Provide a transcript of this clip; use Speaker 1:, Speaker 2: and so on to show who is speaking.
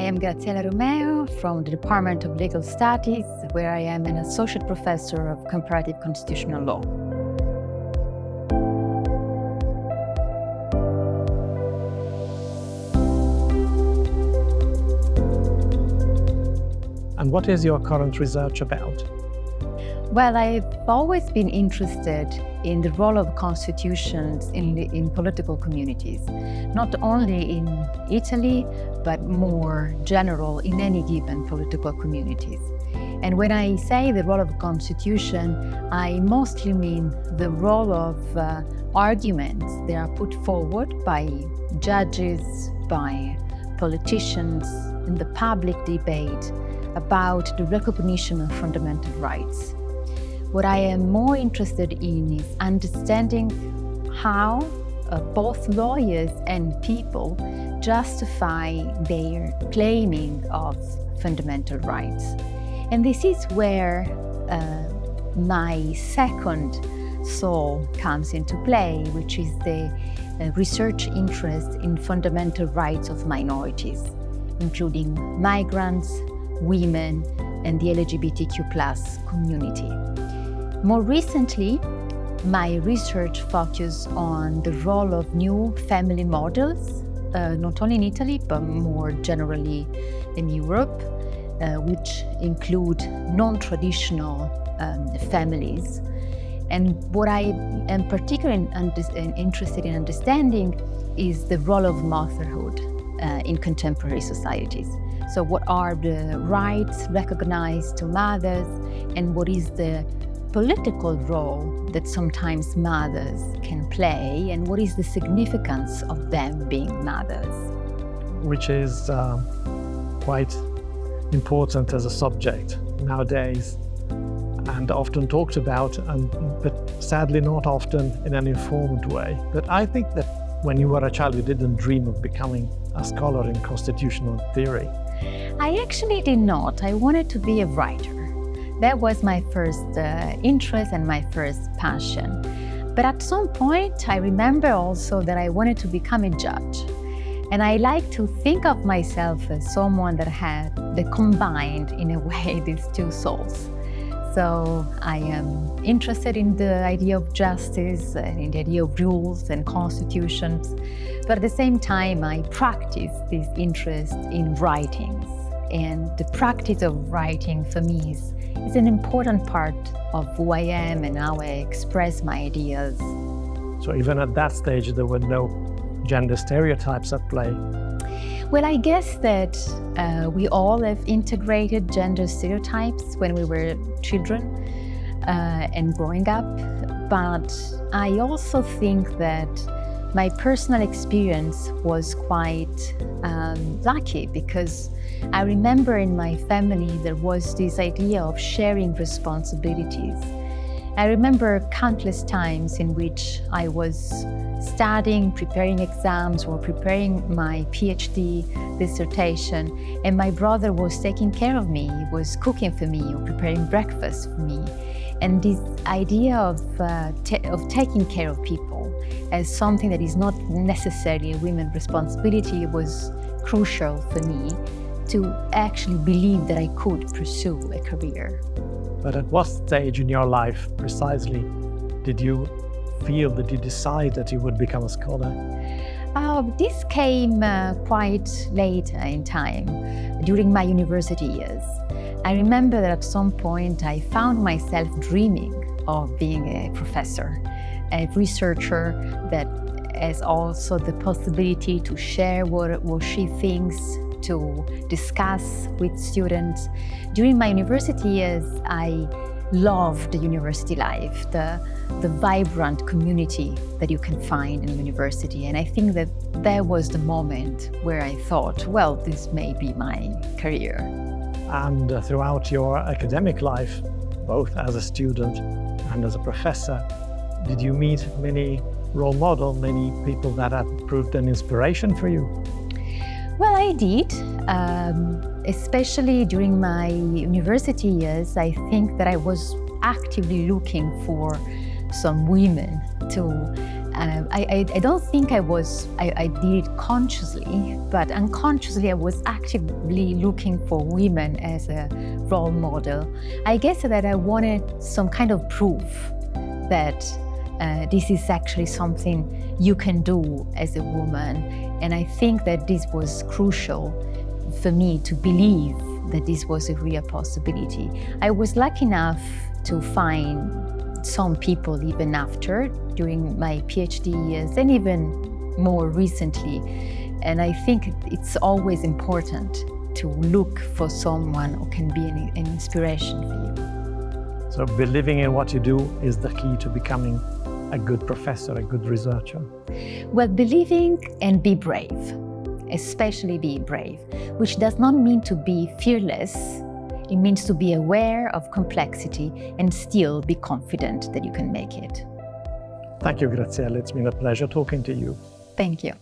Speaker 1: am Graziella Romeo from the Department of Legal Studies, where I am an associate professor of comparative constitutional law.
Speaker 2: And what is your current research about?
Speaker 1: Well, I've always been interested in the role of constitutions in political communities, not only in Italy, but more general in any given political communities. And when I say the role of a constitution, I mostly mean the role of arguments that are put forward by judges, by politicians in the public debate about the recognition of fundamental rights. What I am more interested in is understanding how both lawyers and people justify their claiming of fundamental rights. And this is where my second soul comes into play, which is the research interest in fundamental rights of minorities, including migrants, women, and the LGBTQ+ community. More recently, my research focused on the role of new family models, not only in Italy, but more generally in Europe, which include non-traditional families. And what I am particularly interested in understanding is the role of motherhood in contemporary societies. So what are the rights recognized to mothers, and what is the political role that sometimes mothers can play, and what is the significance of them being mothers?
Speaker 2: Which is quite important as a subject nowadays, and often talked about, but sadly not often in an informed way. But I think that when you were a child, you didn't dream of becoming a scholar in constitutional theory.
Speaker 1: I actually did not. I wanted to be a writer. That was my first interest and my first passion. But at some point, I remember also that I wanted to become a judge. And I like to think of myself as someone that combined, in a way, these two souls. So I am interested in the idea of justice and in the idea of rules and constitutions. But at the same time, I practice this interest in writings. And the practice of writing for me is an important part of who I am and how I express my ideas.
Speaker 2: So even at that stage, there were no gender stereotypes at play?
Speaker 1: Well, I guess that we all have integrated gender stereotypes when we were children and growing up. But I also think that my personal experience was quite lucky, because I remember in my family there was this idea of sharing responsibilities. I remember countless times in which I was studying, preparing exams, or preparing my PhD dissertation, and my brother was taking care of me. He was cooking for me or preparing breakfast for me. And this idea of taking care of people as something that is not necessarily a women's responsibility was crucial for me to actually believe that I could pursue a career.
Speaker 2: But at what stage in your life precisely did you decide that you would become a scholar?
Speaker 1: This came quite late in time, during my university years. I remember that at some point I found myself dreaming of being a professor, a researcher that has also the possibility to share what she thinks, to discuss with students. During my university years, I loved the university life, the vibrant community that you can find in a university. And I think that that was the moment where I thought, well, this may be my career.
Speaker 2: And throughout your academic life, both as a student and as a professor, did you meet many role models, many people that have proved an inspiration for you?
Speaker 1: Well, I did, especially during my university years. I think that I was actively looking for some women to I don't think I did it consciously, but unconsciously I was actively looking for women as a role model. I guess that I wanted some kind of proof that this is actually something you can do as a woman. And I think that this was crucial for me to believe that this was a real possibility. I was lucky enough to find some people even after, during my PhD years and even more recently. And I think it's always important to look for someone who can be an inspiration for you.
Speaker 2: So believing in what you do is the key to becoming a good professor, a good researcher.
Speaker 1: Well, believing and be brave, especially be brave, which does not mean to be fearless. It means to be aware of complexity and still be confident that you can make it.
Speaker 2: Thank you, Graziella. It's been a pleasure talking to you.
Speaker 1: Thank you.